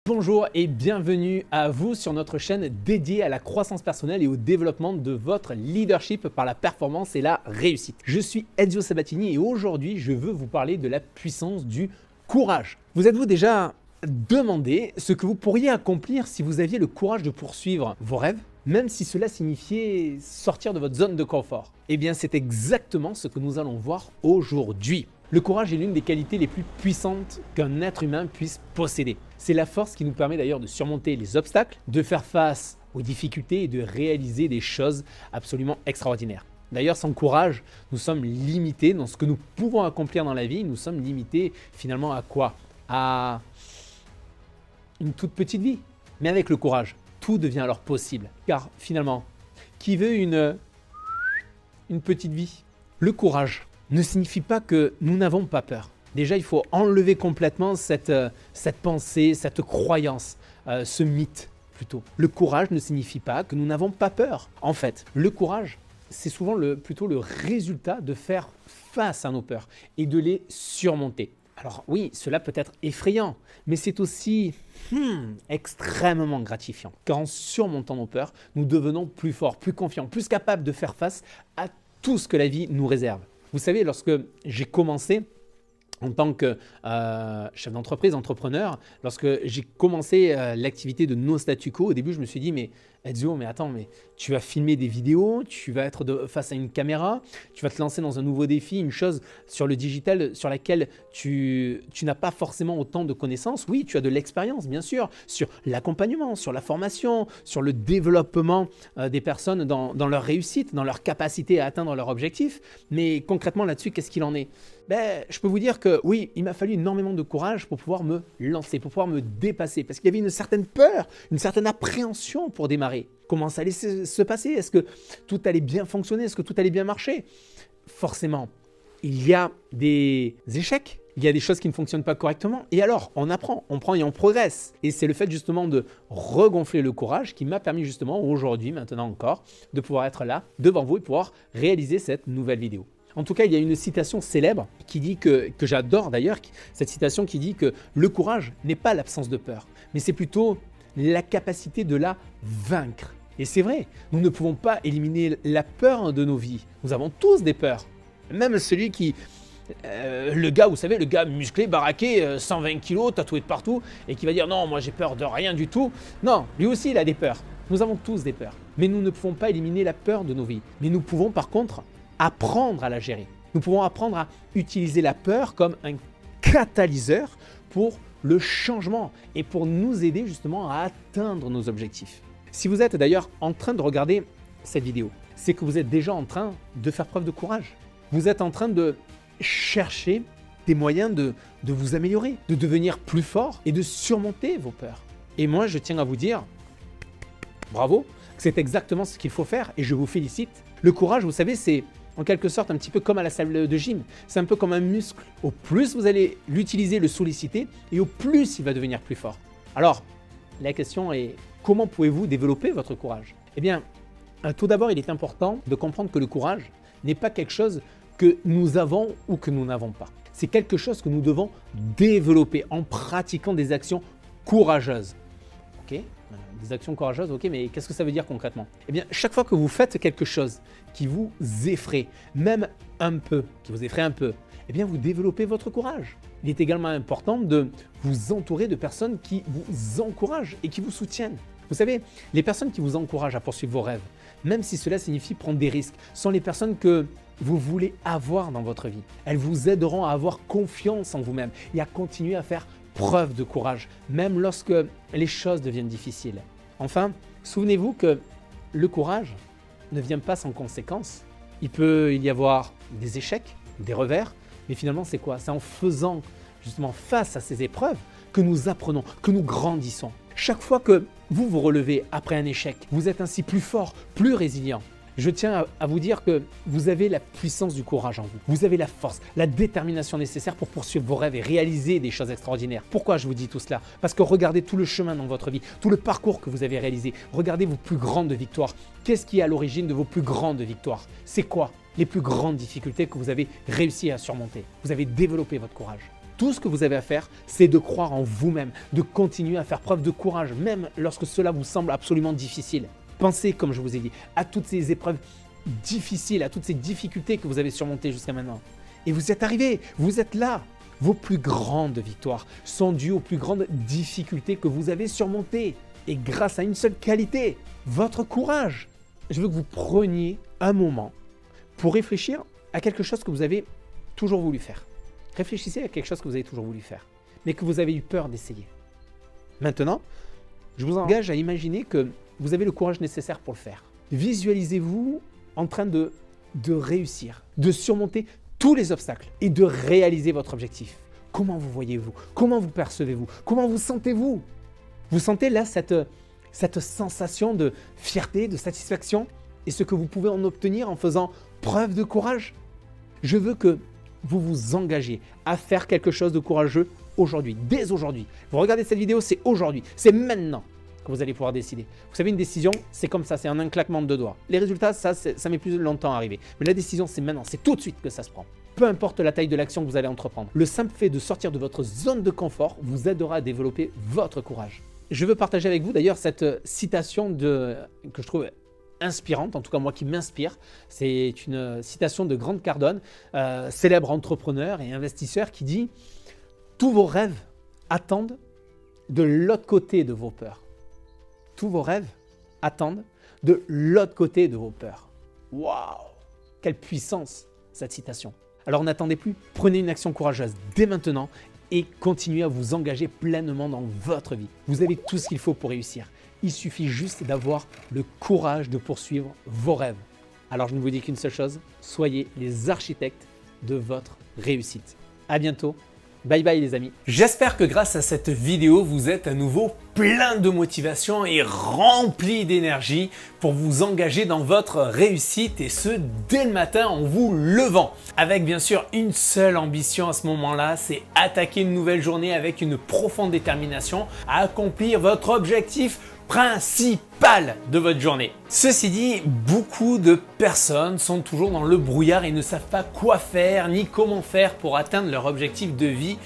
Bonjour et bienvenue à vous sur notre chaîne dédiée à la croissance personnelle et au développement de votre leadership par la performance et la réussite. Je suis Ezio Sabatini et aujourd'hui je veux vous parler de la puissance du courage. Vous êtes-vous déjà demandé ce que vous pourriez accomplir si vous aviez le courage de poursuivre vos rêves, même si cela signifiait sortir de votre zone de confort? Eh bien c'est exactement ce que nous allons voir aujourd'hui. Le courage est l'une des qualités les plus puissantes qu'un être humain puisse posséder. C'est la force qui nous permet d'ailleurs de surmonter les obstacles, de faire face aux difficultés et de réaliser des choses absolument extraordinaires. D'ailleurs, sans courage, nous sommes limités dans ce que nous pouvons accomplir dans la vie. Nous sommes limités finalement à quoi? À une toute petite vie. Mais avec le courage, tout devient alors possible. Car finalement, qui veut une petite vie? Le courage ne signifie pas que nous n'avons pas peur. Déjà, il faut enlever complètement cette pensée, cette croyance, ce mythe plutôt. Le courage ne signifie pas que nous n'avons pas peur. En fait, le courage, c'est souvent plutôt le résultat de faire face à nos peurs et de les surmonter. Alors oui, cela peut être effrayant, mais c'est aussi extrêmement gratifiant. Car en surmontant nos peurs, nous devenons plus forts, plus confiants, plus capables de faire face à tout ce que la vie nous réserve. Vous savez, lorsque j'ai commencé en tant que chef d'entreprise, entrepreneur, lorsque j'ai commencé l'activité de No Statu Quo, au début, je me suis dit, mais Ezio, mais attends, mais tu vas filmer des vidéos, tu vas être face à une caméra, tu vas te lancer dans un nouveau défi, une chose sur le digital sur laquelle tu n'as pas forcément autant de connaissances. Oui, tu as de l'expérience, bien sûr, sur l'accompagnement, sur la formation, sur le développement des personnes dans leur réussite, dans leur capacité à atteindre leur objectif. Mais concrètement, là-dessus, qu'est-ce qu'il en est? Je peux vous dire que oui, il m'a fallu énormément de courage pour pouvoir me lancer, pour pouvoir me dépasser, parce qu'il y avait une certaine peur, une certaine appréhension pour démarrer. Comment ça allait se passer? Est-ce que tout allait bien fonctionner? Est-ce que tout allait bien marcher? Forcément, il y a des échecs, il y a des choses qui ne fonctionnent pas correctement. Et alors, on apprend, on prend et on progresse. Et c'est le fait justement de regonfler le courage qui m'a permis justement aujourd'hui, maintenant encore, de pouvoir être là devant vous et pouvoir réaliser cette nouvelle vidéo. En tout cas, il y a une citation célèbre qui dit que j'adore d'ailleurs, cette citation qui dit que le courage n'est pas l'absence de peur, mais c'est plutôt la capacité de la vaincre. Et c'est vrai, nous ne pouvons pas éliminer la peur de nos vies. Nous avons tous des peurs. Même celui qui... le gars, vous savez, le gars musclé, baraqué, 120 kilos, tatoué de partout, et qui va dire « Non, moi j'ai peur de rien du tout ». Non, lui aussi il a des peurs. Nous avons tous des peurs. Mais nous ne pouvons pas éliminer la peur de nos vies. Mais nous pouvons par contre apprendre à la gérer. Nous pouvons apprendre à utiliser la peur comme un catalyseur pour le changement et pour nous aider justement à atteindre nos objectifs. Si vous êtes d'ailleurs en train de regarder cette vidéo, c'est que vous êtes déjà en train de faire preuve de courage. Vous êtes en train de chercher des moyens de vous améliorer, de devenir plus fort et de surmonter vos peurs. Et moi, je tiens à vous dire, bravo, c'est exactement ce qu'il faut faire et je vous félicite. Le courage, vous savez, c'est en quelque sorte un petit peu comme à la salle de gym. C'est un peu comme un muscle. Au plus vous allez l'utiliser, le solliciter, et au plus il va devenir plus fort. Alors, la question est, comment pouvez-vous développer votre courage? Eh bien, tout d'abord, il est important de comprendre que le courage n'est pas quelque chose que nous avons ou que nous n'avons pas. C'est quelque chose que nous devons développer en pratiquant des actions courageuses. Ok? Des actions courageuses, ok, mais qu'est-ce que ça veut dire concrètement? Eh bien, chaque fois que vous faites quelque chose qui vous effraie, même un peu, qui vous effraie un peu, eh bien, vous développez votre courage. Il est également important de vous entourer de personnes qui vous encouragent et qui vous soutiennent. Vous savez, les personnes qui vous encouragent à poursuivre vos rêves, même si cela signifie prendre des risques, sont les personnes que vous voulez avoir dans votre vie. Elles vous aideront à avoir confiance en vous-même et à continuer à faire preuve de courage, même lorsque les choses deviennent difficiles. Enfin, souvenez-vous que le courage ne vient pas sans conséquences. Il peut y avoir des échecs, des revers, mais finalement c'est quoi? C'est en faisant justement face à ces épreuves que nous apprenons, que nous grandissons. Chaque fois que vous vous relevez après un échec, vous êtes ainsi plus fort, plus résilient. Je tiens à vous dire que vous avez la puissance du courage en vous. Vous avez la force, la détermination nécessaire pour poursuivre vos rêves et réaliser des choses extraordinaires. Pourquoi je vous dis tout cela? Parce que regardez tout le chemin dans votre vie, tout le parcours que vous avez réalisé. Regardez vos plus grandes victoires. Qu'est-ce qui est à l'origine de vos plus grandes victoires? C'est quoi les plus grandes difficultés que vous avez réussi à surmonter? Vous avez développé votre courage. Tout ce que vous avez à faire, c'est de croire en vous-même, de continuer à faire preuve de courage, même lorsque cela vous semble absolument difficile. Pensez, comme je vous ai dit, à toutes ces épreuves difficiles, à toutes ces difficultés que vous avez surmontées jusqu'à maintenant. Et vous êtes arrivé, vous êtes là. Vos plus grandes victoires sont dues aux plus grandes difficultés que vous avez surmontées. Et grâce à une seule qualité, votre courage. Je veux que vous preniez un moment pour réfléchir à quelque chose que vous avez toujours voulu faire. Réfléchissez à quelque chose que vous avez toujours voulu faire, mais que vous avez eu peur d'essayer. Maintenant, je vous engage à imaginer que vous avez le courage nécessaire pour le faire. Visualisez-vous en train de réussir, de surmonter tous les obstacles et de réaliser votre objectif. Comment vous voyez-vous? Comment vous percevez-vous? Comment vous sentez-vous? Vous sentez là cette sensation de fierté, de satisfaction et ce que vous pouvez en obtenir en faisant preuve de courage? Je veux que vous vous engagez à faire quelque chose de courageux aujourd'hui, dès aujourd'hui. Vous regardez cette vidéo, c'est aujourd'hui, c'est maintenant que vous allez pouvoir décider. Vous savez, une décision, c'est comme ça, c'est en un claquement de doigts. Les résultats, ça met plus longtemps à arriver. Mais la décision, c'est maintenant, c'est tout de suite que ça se prend. Peu importe la taille de l'action que vous allez entreprendre, le simple fait de sortir de votre zone de confort vous aidera à développer votre courage. Je veux partager avec vous d'ailleurs cette citation que je trouve inspirante, en tout cas moi qui m'inspire. C'est une citation de Grant Cardone, célèbre entrepreneur et investisseur qui dit « Tous vos rêves attendent de l'autre côté de vos peurs. » Tous vos rêves attendent de l'autre côté de vos peurs. Waouh! Quelle puissance cette citation! Alors n'attendez plus, prenez une action courageuse dès maintenant et continuez à vous engager pleinement dans votre vie. Vous avez tout ce qu'il faut pour réussir. Il suffit juste d'avoir le courage de poursuivre vos rêves. Alors je ne vous dis qu'une seule chose, soyez les architectes de votre réussite. À bientôt. Bye bye les amis. J'espère que grâce à cette vidéo, vous êtes à nouveau plein de motivation et rempli d'énergie pour vous engager dans votre réussite et ce dès le matin en vous levant. Avec bien sûr une seule ambition à ce moment-là, c'est attaquer une nouvelle journée avec une profonde détermination à accomplir votre objectif principal de votre journée. Ceci dit, beaucoup de personnes sont toujours dans le brouillard et ne savent pas quoi faire ni comment faire pour atteindre leur objectif de vie,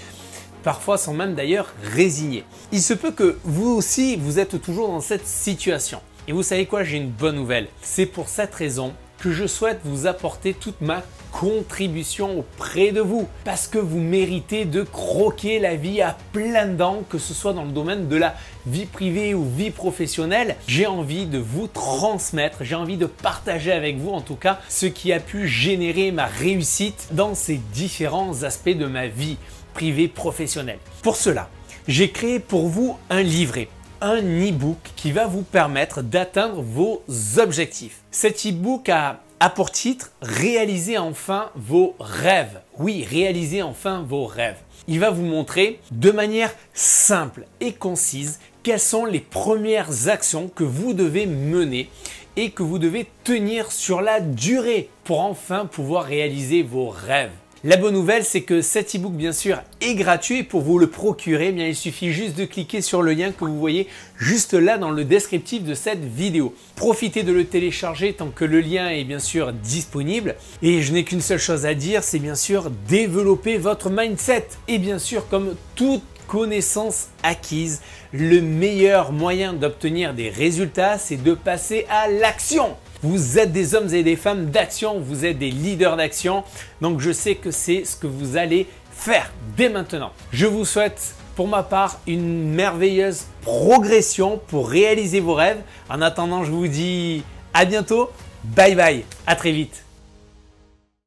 parfois sans même d'ailleurs résigner. Il se peut que vous aussi, vous êtes toujours dans cette situation. Et vous savez quoi, j'ai une bonne nouvelle. C'est pour cette raison que je souhaite vous apporter toute ma contribution auprès de vous parce que vous méritez de croquer la vie à pleines dents, que ce soit dans le domaine de la vie privée ou vie professionnelle. J'ai envie de vous transmettre, j'ai envie de partager avec vous en tout cas ce qui a pu générer ma réussite dans ces différents aspects de ma vie privée professionnelle. Pour cela, j'ai créé pour vous un livret, un e-book qui va vous permettre d'atteindre vos objectifs. Cet e-book a pour titre « Réalisez enfin vos rêves ». Oui, réalisez enfin vos rêves. Il va vous montrer de manière simple et concise quelles sont les premières actions que vous devez mener et que vous devez tenir sur la durée pour enfin pouvoir réaliser vos rêves. La bonne nouvelle, c'est que cet e-book, bien sûr, est gratuit. Pour vous le procurer, il suffit juste de cliquer sur le lien que vous voyez juste là dans le descriptif de cette vidéo. Profitez de le télécharger tant que le lien est bien sûr disponible. Et je n'ai qu'une seule chose à dire, c'est bien sûr développer votre mindset. Et bien sûr, comme toute connaissance acquise, le meilleur moyen d'obtenir des résultats, c'est de passer à l'action. Vous êtes des hommes et des femmes d'action, vous êtes des leaders d'action, donc je sais que c'est ce que vous allez faire dès maintenant. Je vous souhaite pour ma part une merveilleuse progression pour réaliser vos rêves. En attendant, je vous dis à bientôt, bye bye, à très vite.